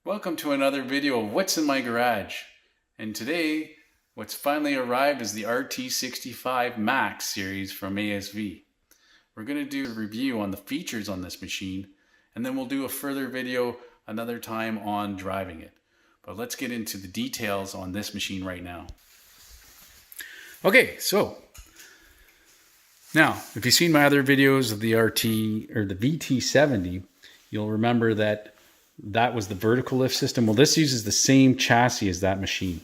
Welcome to another video of What's in My Garage. And today, what's finally arrived is the RT65 Max series from ASV. We're going to do a review on the features on this machine, and then we'll do a further video another time on driving it. But let's get into the details on this machine right now. Okay, so now, if you've seen my other videos of the RT or the VT-70, you'll remember that was the vertical lift system. Well, this uses the same chassis as that machine.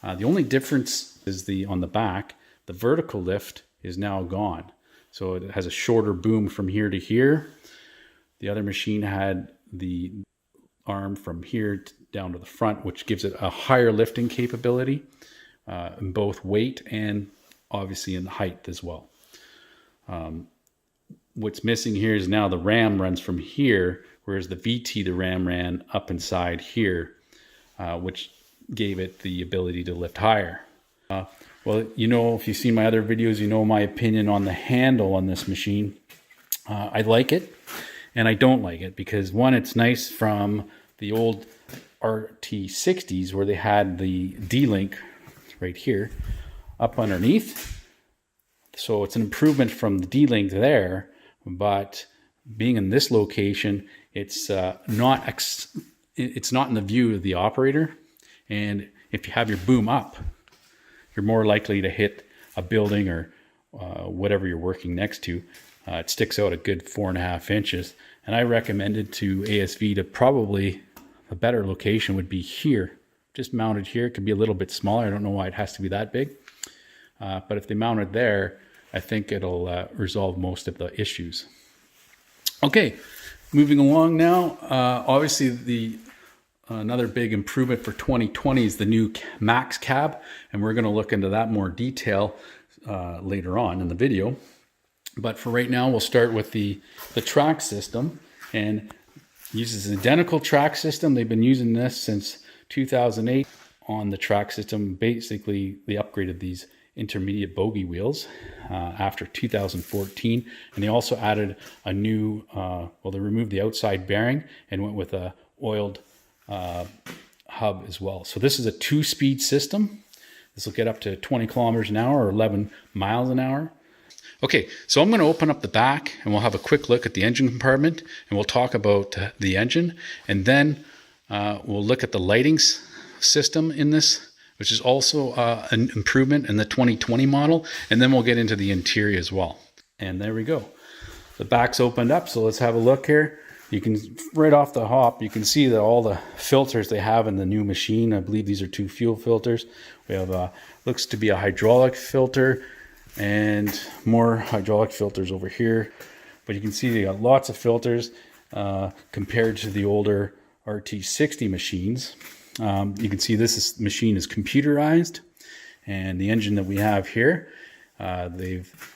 The only difference is on the back, the vertical lift is now gone. So it has a shorter boom from here to here. The other machine had the arm from here down to the front, which gives it a higher lifting capability in both weight and obviously in height as well. What's missing here is now the ram runs from here, whereas the VT, the ram ran up inside here, which gave it the ability to lift higher. Well, you know, if you've seen my other videos, you know my opinion on the handle on this machine. I like it and I don't like it because, one, it's nice from the old RT60s where they had the D-link right here up underneath. So it's an improvement from the D-link there, but being in this location, it's not in the view of the operator. And if you have your boom up, you're more likely to hit a building or whatever you're working next to. It sticks out a good 4.5 inches. And I recommended to ASV to probably a better location would be here. Just mounted here. It could be a little bit smaller. I don't know why it has to be that big. But if they mount it there, I think it'll resolve most of the issues. Okay, moving along now. Obviously, another big improvement for 2020 is the new Max cab, and we're going to look into that more detail later on in the video. But for right now, we'll start with the track system, and uses an identical track system. They've been using this since 2008 on the track system. Basically, they upgraded these intermediate bogey wheels after 2014, and they also added a new they removed the outside bearing and went with a oiled hub as well. So this is a 2-speed system. This will get up to 20 kilometers an hour or 11 miles an hour. Okay, so I'm going to open up the back and we'll have a quick look at the engine compartment, and we'll talk about the engine, and then we'll look at the lighting system in this, which is also an improvement in the 2020 model. And then we'll get into the interior as well. And there we go. The back's opened up, so let's have a look here. You can, right off the hop, you can see that all the filters they have in the new machine. I believe these are 2 fuel filters. We have looks to be a hydraulic filter and more hydraulic filters over here. But you can see they got lots of filters compared to the older RT60 machines. You can see this machine is computerized, and the engine that we have here, they've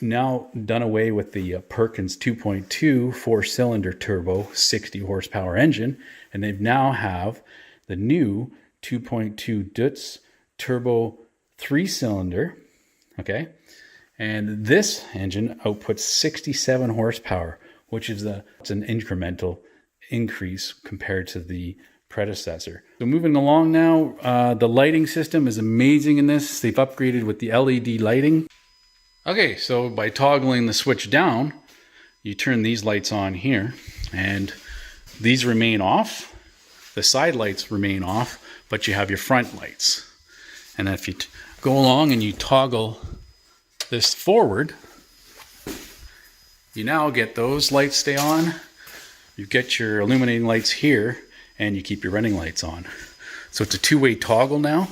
now done away with the Perkins 2.2 4-cylinder turbo 60 horsepower engine, and they've now have the new 2.2 Dutz turbo 3-cylinder. Okay, and this engine outputs 67 horsepower, which is it's an incremental increase compared to the predecessor. So moving along now, the lighting system is amazing in this. They've upgraded with the LED lighting. Okay, so by toggling the switch down, you turn these lights on here, and these remain off. The side lights remain off, but you have your front lights. And if you go along and you toggle this forward, you now get those lights stay on. You get your illuminating lights here, and you keep your running lights on. So it's a 2-way toggle now.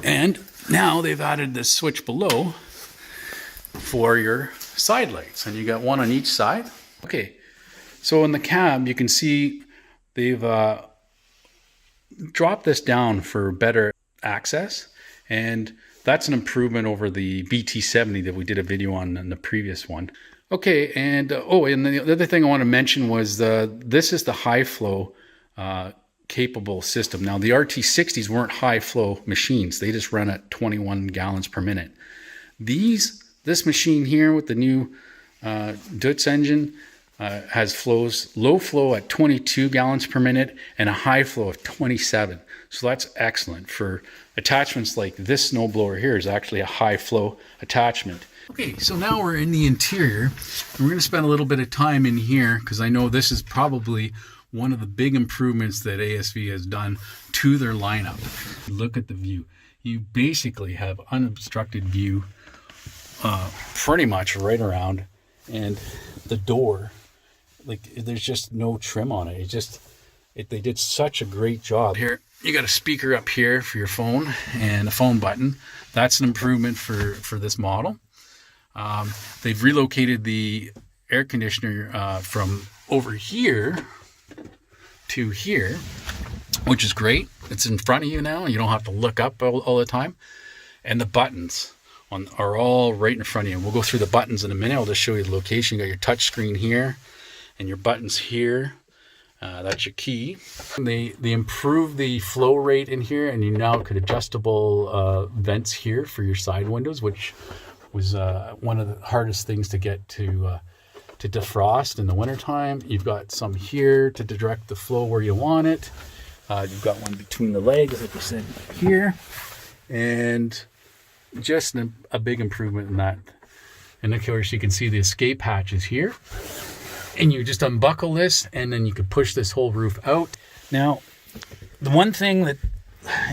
And now they've added this switch below for your side lights, and you got one on each side. Okay, so in the cab, you can see they've dropped this down for better access, and that's an improvement over the VT-70 that we did a video on in the previous one. Okay, and and the other thing I want to mention was this is the high flow capable system. Now, the RT60s weren't high flow machines. They just run at 21 gallons per minute. This machine here with the new Dutz engine has low flow at 22 gallons per minute and a high flow of 27. So that's excellent for attachments like this snowblower here is actually a high flow attachment. Okay, so now we're in the interior. We're going to spend a little bit of time in here because I know this is probably one of the big improvements that ASV has done to their lineup. Look at the view. You basically have unobstructed view pretty much right around, and the door, like there's just no trim on it. They did such a great job. Here, you got a speaker up here for your phone and a phone button. That's an improvement for this model. They've relocated the air conditioner from over here to here, which is great. It's in front of you now. You don't have to look up all the time. And the buttons are all right in front of you. We'll go through the buttons in a minute. I'll just show you the location. You got your touch screen here and your buttons here. That's your key. They improved the flow rate in here, and you now could adjustable vents here for your side windows, which was one of the hardest things to get to defrost in the wintertime. You've got some here to direct the flow where you want it. You've got one between the legs, like I said, here. And just a big improvement in that. And of course, you can see the escape hatches here. And you just unbuckle this, and then you can push this whole roof out. Now, the one thing that,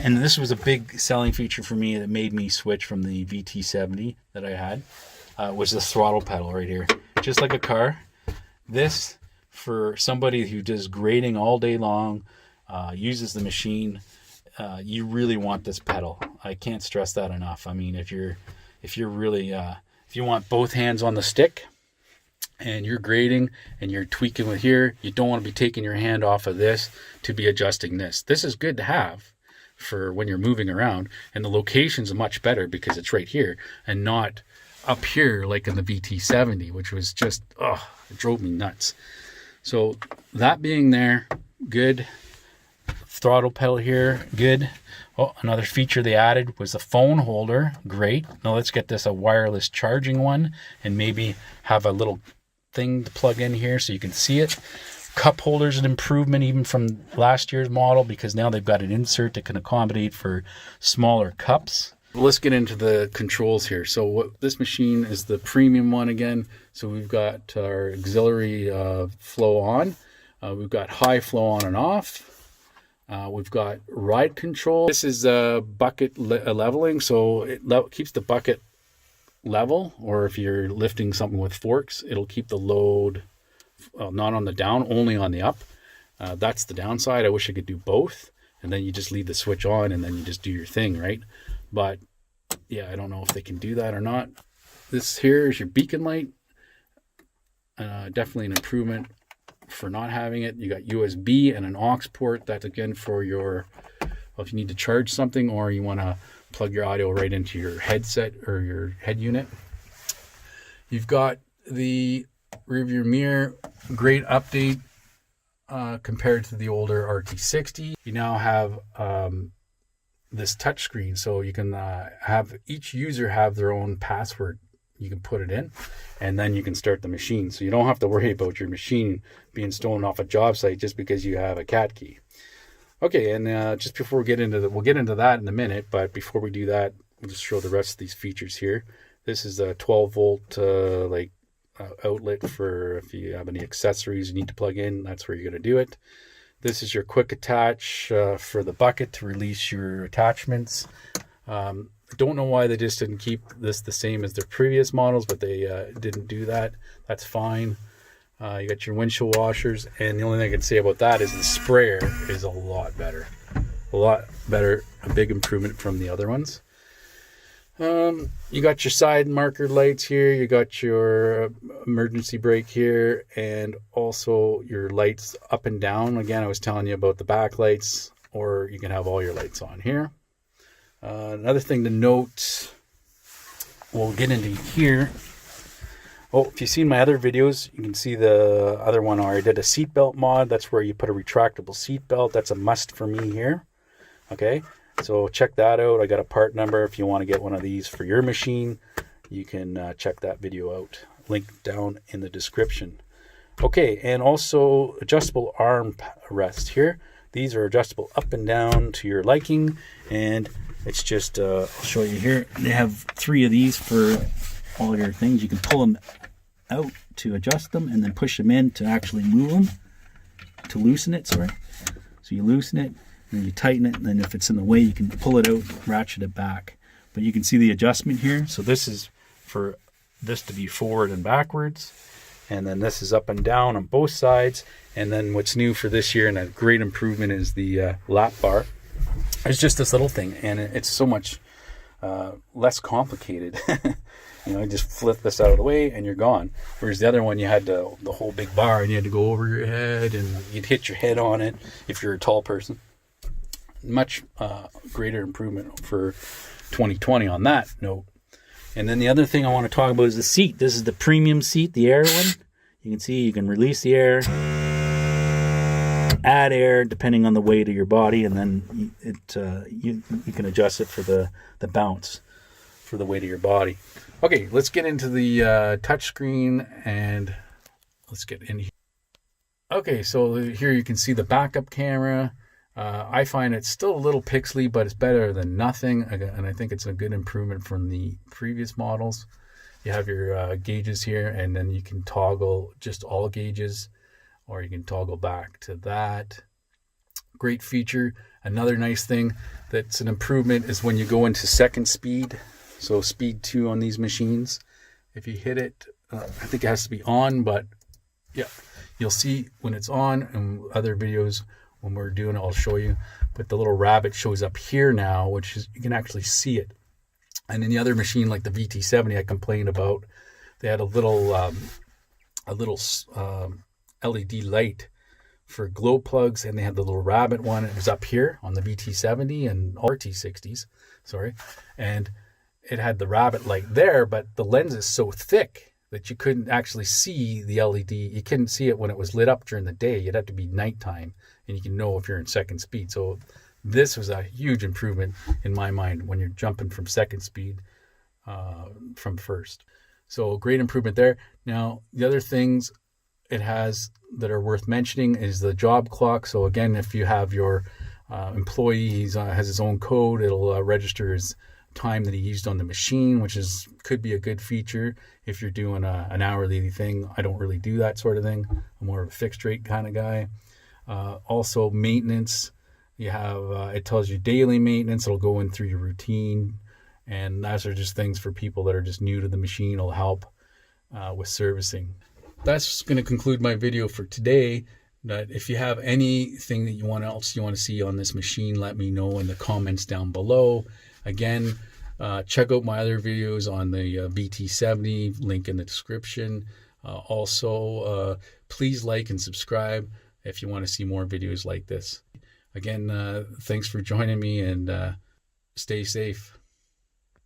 and this was a big selling feature for me that made me switch from the VT-70 that I had, was the throttle pedal right here. Just like a car. This, for somebody who does grading all day long, uses the machine, you really want this pedal. I can't stress that enough. I mean, if you want both hands on the stick, and you're grading and you're tweaking with here, you don't want to be taking your hand off of this to be adjusting this. This is good to have for when you're moving around, and the location's much better because it's right here and not up here like in the VT-70, which was just, it drove me nuts. So that being there, good. Throttle pedal here, good. Oh, another feature they added was the phone holder. Great. Now let's get this a wireless charging one and maybe have a little thing to plug in here so you can see it. Cup holders an improvement even from last year's model because now they've got an insert that can accommodate for smaller cups. Let's get into the controls here. So this machine is the premium one again. So we've got our auxiliary flow on. We've got high flow on and off. We've got ride control. This is bucket leveling, so it keeps the bucket level, or if you're lifting something with forks, it'll keep the load not on the down, only on the up. That's the downside. I wish I could do both, and then you just leave the switch on and then you just do your thing, right? But yeah, I don't know if they can do that or not. This here is your beacon light. Definitely an improvement for not having it. You got USB and an aux port. That's again for your, well, if you need to charge something or you want to plug your audio right into your headset or your head unit. You've got the rear view mirror, great update compared to the older RT60. You now have this touch screen, so you can have each user have their own password. You can put it in, and then you can start the machine. So you don't have to worry about your machine being stolen off a job site just because you have a cat key. Okay, and just before we get into we'll get into that in a minute, but before we do that, we'll just show the rest of these features here. This is a 12-volt outlet for if you have any accessories you need to plug in, that's where you're going to do it. This is your quick attach for the bucket to release your attachments. I don't know why they just didn't keep this the same as their previous models, but they didn't do that. That's fine. You got your windshield washers, and the only thing I can say about that is the sprayer is a lot better. A big improvement from the other ones. You got your side marker lights here, you got your emergency brake here, and also your lights up and down. Again, I was telling you about the back lights, or you can have all your lights on here. Another thing to note, we'll get into here. Oh, if you've seen my other videos, you can see the other one where I did a seatbelt mod. That's where you put a retractable seatbelt. That's a must for me here. Okay, so check that out. I got a part number. If you want to get one of these for your machine, you can check that video out. Link down in the description. Okay, and also adjustable arm rest here. These are adjustable up and down to your liking, and it's just, I'll show you here. They have 3 of these for all your things. You can pull them out to adjust them, and then push them in to actually move them, to loosen it, sorry. So you loosen it, and then you tighten it, and then if it's in the way, you can pull it out, ratchet it back. But you can see the adjustment here. So this is for this to be forward and backwards. And then this is up and down on both sides. And then what's new for this year and a great improvement is the lap bar. It's just this little thing, and it's so much less complicated. You know, you just flip this out of the way and you're gone. Whereas the other one, you had the whole big bar and you had to go over your head and you'd hit your head on it if you're a tall person. Much greater improvement for 2020 on that note. And then the other thing I want to talk about is the seat. This is the premium seat, the air one. You can see you can release the air, add air depending on the weight of your body, and then you can adjust it for the bounce for the weight of your body. Okay, let's get into the touchscreen and let's get in here. Okay, so here you can see the backup camera. I find it's still a little pixely, but it's better than nothing, and I think it's a good improvement from the previous models. You have your gauges here, and then you can toggle just all gauges, or you can toggle back to that. Great feature. Another nice thing that's an improvement is when you go into second speed, so speed 2 on these machines. If you hit it, I think it has to be on, but yeah, you'll see when it's on, and other videos when we're doing it, I'll show you. But the little rabbit shows up here now, which is, you can actually see it. And in the other machine, like the VT-70, I complained about, they had a little LED light for glow plugs, and they had the little rabbit one. It was up here on the VT-70 and RT-60s, sorry. And it had the rabbit light there, but the lens is so thick that you couldn't actually see the LED. You couldn't see it when it was lit up during the day. You'd have to be nighttime, and you can know if you're in second speed. So this was a huge improvement in my mind when you're jumping from second speed from first. So great improvement there. Now, the other things it has that are worth mentioning is the job clock. So again, if you have your employee, he has his own code, it'll register his time that he used on the machine, which could be a good feature if you're doing an hourly thing. I don't really do that sort of thing. I'm more of a fixed rate kind of guy. Also maintenance, you have it tells you daily maintenance. It'll go in through your routine, and those are just things for people that are just new to the machine. It'll help with servicing. That's going to conclude my video for today. But if you have anything that you want to see on this machine, let me know in the comments down below. Again, check out my other videos on the VT-70, link in the description. Also, please like and subscribe if you want to see more videos like this. Again, thanks for joining me, and stay safe.